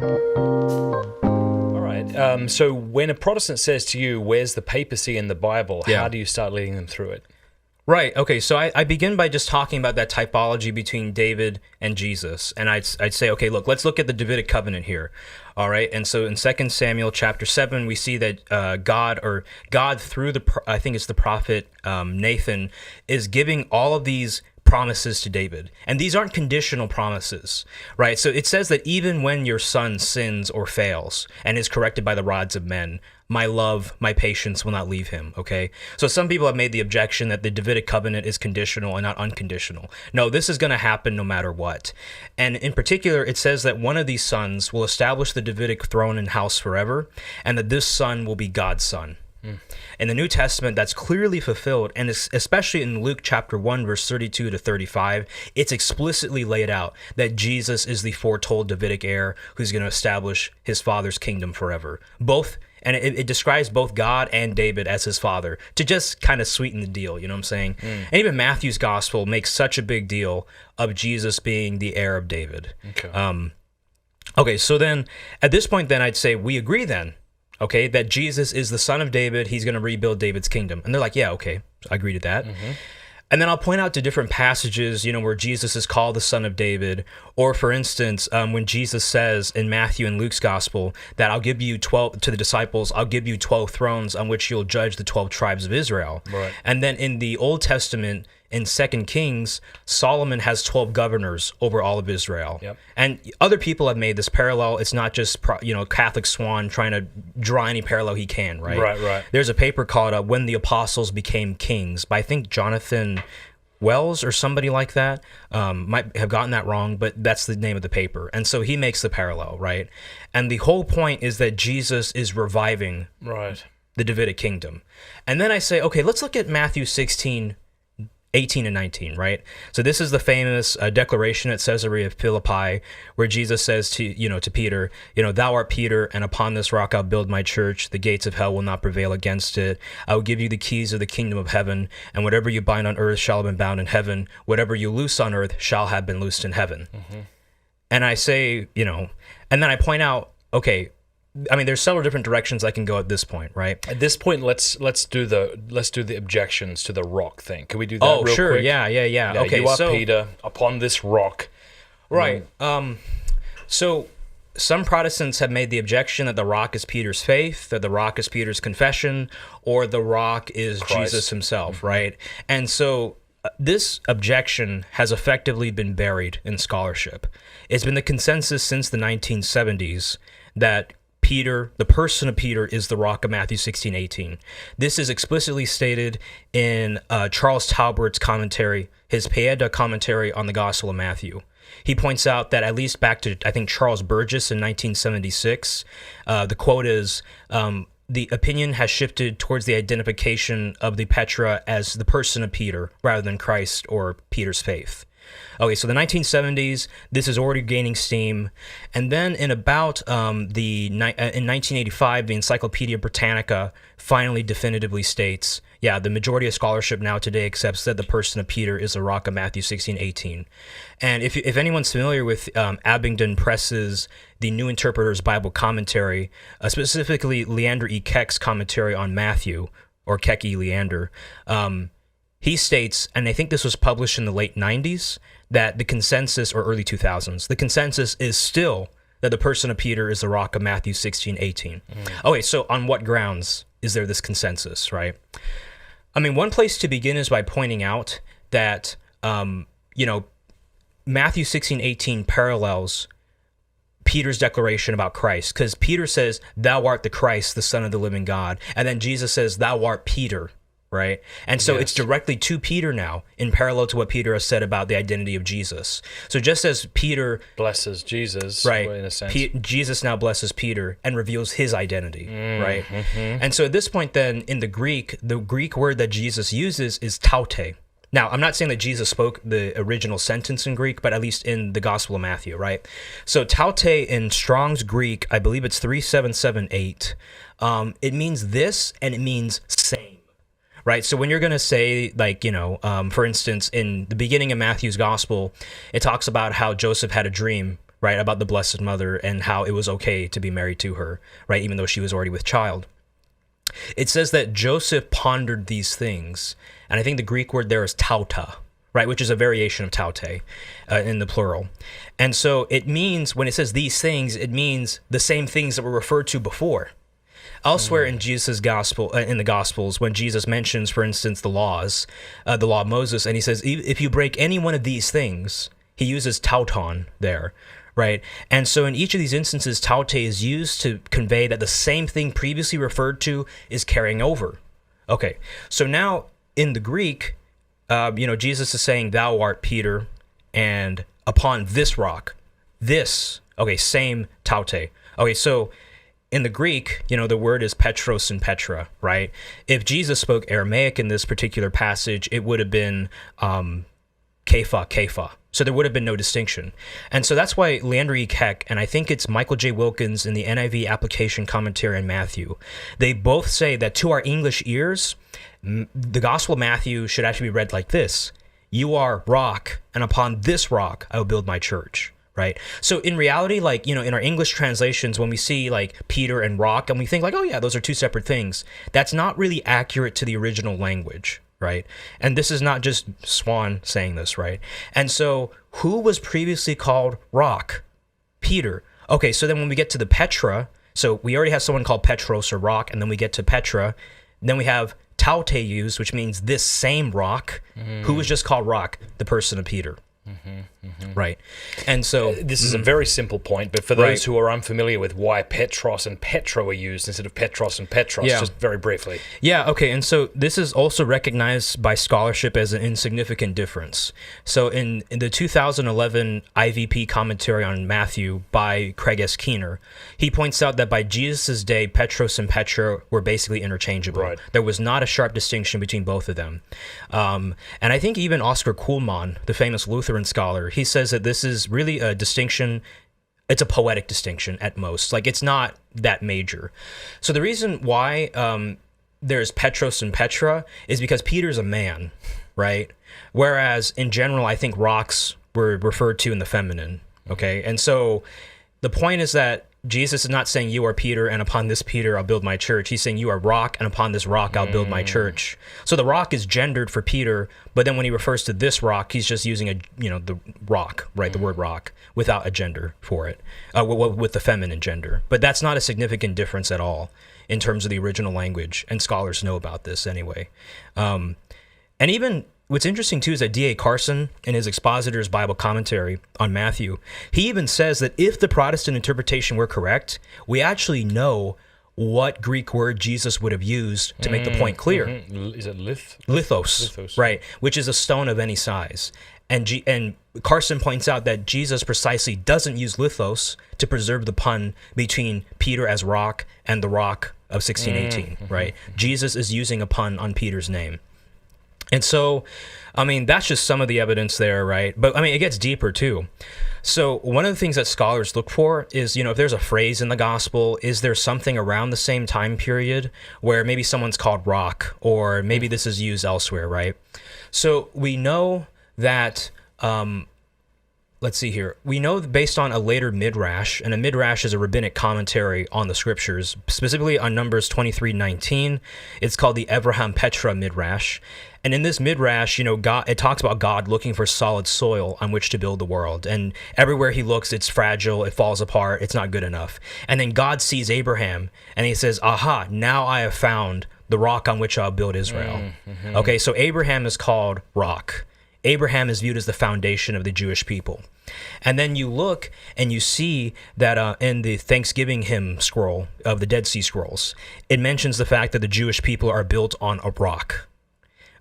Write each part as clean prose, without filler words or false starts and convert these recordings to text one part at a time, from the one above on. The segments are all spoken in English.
All right. So when a Protestant says to you, "Where's the papacy in the Bible?" Yeah. How do you start leading them through it? Right. Okay. So I begin by just talking about that typology between David and Jesus, and I'd say, okay, let's look at the Davidic Covenant here. All right. And so in 2 Samuel chapter 7, we see that God through I think it's the prophet Nathan, is giving all of these promises to David. And these aren't conditional promises, right? So it says that even when your son sins or fails and is corrected by the rods of men, my love, my patience will not leave him, okay? So some people have made the objection that the Davidic covenant is conditional and not unconditional. No, this is going to happen no matter what. And in particular, it says that one of these sons will establish the Davidic throne and house forever, and that this son will be God's son. In the New Testament, that's clearly fulfilled, and especially in Luke chapter 1, verse 32 to 35, it's explicitly laid out that Jesus is the foretold Davidic heir who's going to establish his father's kingdom forever. And it describes both God and David as his father to just kind of sweeten the deal, you know what I'm saying? And even Matthew's gospel makes such a big deal of Jesus being the heir of David. Okay, so then at this point, then I'd say we agree then, okay, that Jesus is the son of David. He's going to rebuild David's kingdom. And they're like, yeah, okay, I agree to that. And then I'll point out to different passages, where Jesus is called the son of David. Or for instance, when Jesus says in Matthew and Luke's gospel that I'll give you 12, to the disciples, I'll give you 12 thrones on which you'll judge the 12 tribes of Israel. Right. And then in the Old Testament, in 2 Kings, Solomon has 12 governors over all of Israel. Yep. And other people have made this parallel. It's not just, Catholic Suan trying to draw any parallel he can, right? Right. There's a paper called When the Apostles Became Kings by, I think, Jonathan Wells or somebody like that. Might have gotten that wrong, but that's the name of the paper. And so he makes the parallel, right? And the whole point is that Jesus is reviving the Davidic kingdom. And then I say, okay, let's look at Matthew 16, 18 and 19, right? So this is the famous declaration at Caesarea of Philippi, where Jesus says to Peter, thou art Peter, and upon this rock I'll build my church. The gates of hell will not prevail against it. I will give you the keys of the kingdom of heaven, and whatever you bind on earth shall have been bound in heaven. Whatever you loose on earth shall have been loosed in heaven. And I say, and then I point out, okay, I mean, there's several different directions I can go at this point, right? At this point, let's do the objections to the rock thing. Can we do that? Oh, real sure, quick? yeah. Okay, you are so Peter upon this rock, right? So some Protestants have made the objection that the rock is Peter's faith, that the rock is Peter's confession, or the rock is Christ. Jesus himself, right? And so this objection has effectively been buried in scholarship. It's been the consensus since the 1970s that Peter, the person of Peter, is the rock of Matthew 16:18. This is explicitly stated in Charles Talbert's commentary, his Pieta commentary on the Gospel of Matthew. He points out that at least back to, I think, Charles Burgess in 1976, the quote is, the opinion has shifted towards the identification of the Petra as the person of Peter rather than Christ or Peter's faith. Okay, so the 1970s, this is already gaining steam, and then in about in 1985, the Encyclopedia Britannica finally definitively states, yeah, the majority of scholarship now today accepts that the person of Peter is the rock of Matthew 16:18. And if anyone's familiar with Abingdon Press's The New Interpreter's Bible Commentary, specifically Leander E. Keck's commentary on Matthew, or Keck E. Leander, he states, and I think this was published in the late 90s, that the consensus, or early 2000s, the consensus is still that the person of Peter is the rock of Matthew 16:18. Okay, so on what grounds is there this consensus, right? I mean, one place to begin is by pointing out that, Matthew 16:18 parallels Peter's declaration about Christ, because Peter says, thou art the Christ, the Son of the living God, and then Jesus says, thou art Peter, right? And so it's directly to Peter now, in parallel to what Peter has said about the identity of Jesus. So just as Peter blesses Jesus, right, in a sense, Jesus now blesses Peter and reveals his identity, right? And so at this point then, in the Greek word that Jesus uses is taute. Now, I'm not saying that Jesus spoke the original sentence in Greek, but at least in the Gospel of Matthew, right? So taute in Strong's Greek, I believe it's 3778, it means this, and it means same. Right, so when you're going to say, for instance, in the beginning of Matthew's gospel, it talks about how Joseph had a dream, right, about the Blessed Mother and how it was okay to be married to her, right, even though she was already with child. It says that Joseph pondered these things, and I think the Greek word there is tauta, right, which is a variation of taute in the plural. And so it means, when it says these things, it means the same things that were referred to before. Elsewhere in Jesus' gospel, in the Gospels, when Jesus mentions, for instance, the law of Moses, and he says, if you break any one of these things, he uses tauton there, right? And so in each of these instances, taute is used to convey that the same thing previously referred to is carrying over. Okay, so now in the Greek, Jesus is saying, thou art Peter, and upon this rock, same taute. Okay, so in the Greek, the word is Petros and Petra, right? If Jesus spoke Aramaic in this particular passage, it would have been Kepha. So there would have been no distinction. And so that's why Leander E. Keck, and I think it's Michael J. Wilkins in the NIV application commentary on Matthew, they both say that to our English ears, the Gospel of Matthew should actually be read like this: you are rock, and upon this rock I will build my church. Right. So in reality, in our English translations, when we see Peter and rock, and we think oh yeah, those are two separate things, that's not really accurate to the original language. Right. And this is not just Suan saying this. Right. And so who was previously called rock? Peter. Okay. So then when we get to the Petra, so we already have someone called Petros or rock, and then we get to Petra, then we have taute used, which means this same rock. Who was just called rock? The person of Peter. Right. And so this is a very simple point, but for those who are unfamiliar with why Petros and Petra were used instead of Petros and Petros, just very briefly. Yeah, okay. And so this is also recognized by scholarship as an insignificant difference. So in the 2011 IVP commentary on Matthew by Craig S. Keener, he points out that by Jesus' day, Petros and Petra were basically interchangeable. Right. There was not a sharp distinction between both of them. And I think even Oscar Kuhlmann, the famous Lutheran scholar, he says that this is really a distinction. It's a poetic distinction at most. It's not that major. So the reason why there's Petros and Petra is because Peter's a man, right? Whereas in general, I think rocks were referred to in the feminine, okay? And so the point is that Jesus is not saying you are Peter, and upon this Peter I'll build my church. He's saying you are rock, and upon this rock I'll build my church. So the rock is gendered for Peter, but then when he refers to this rock, he's just using the rock, right? The word rock without a gender for it, with the feminine gender. But that's not a significant difference at all in terms of the original language, and scholars know about this anyway. And even what's interesting, too, is that D.A. Carson, in his Expositor's Bible commentary on Matthew, he even says that if the Protestant interpretation were correct, we actually know what Greek word Jesus would have used to make the point clear. Is it Lithos, right, which is a stone of any size. And Carson points out that Jesus precisely doesn't use lithos to preserve the pun between Peter as rock and the rock of 1618, right? Jesus is using a pun on Peter's name. And so, that's just some of the evidence there, right? But, it gets deeper, too. So one of the things that scholars look for is, if there's a phrase in the gospel, is there something around the same time period where maybe someone's called rock, or maybe this is used elsewhere, right? So we know that... let's see here. We know based on a later midrash, and a midrash is a rabbinic commentary on the scriptures, specifically on Numbers 23:19. It's called the Avraham Petra midrash. And in this midrash, it talks about God looking for solid soil on which to build the world. And everywhere he looks, it's fragile, it falls apart, it's not good enough. And then God sees Abraham, and he says, aha, now I have found the rock on which I'll build Israel. Okay, so Abraham is called rock. Abraham is viewed as the foundation of the Jewish people. And then you look and you see that in the Thanksgiving hymn scroll of the Dead Sea Scrolls, it mentions the fact that the Jewish people are built on a rock.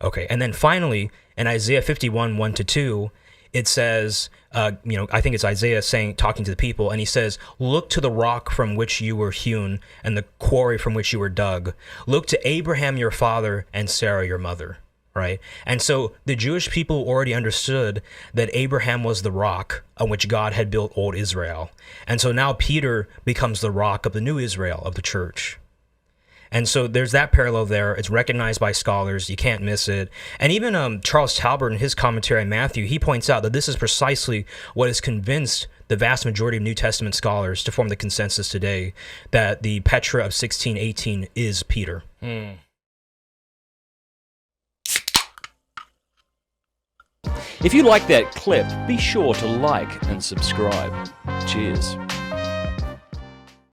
Okay, and then finally, in Isaiah 51, 1-2, it says, I think it's Isaiah talking to the people, and he says, look to the rock from which you were hewn and the quarry from which you were dug. Look to Abraham your father and Sarah your mother. Right? And so the Jewish people already understood that Abraham was the rock on which God had built old Israel. And so now Peter becomes the rock of the new Israel of the church. And so there's that parallel there. It's recognized by scholars. You can't miss it. And even Charles Talbert, in his commentary on Matthew, he points out that this is precisely what has convinced the vast majority of New Testament scholars to form the consensus today that the Petra of 1618 is Peter. If you like that clip, be sure to like and subscribe. Cheers.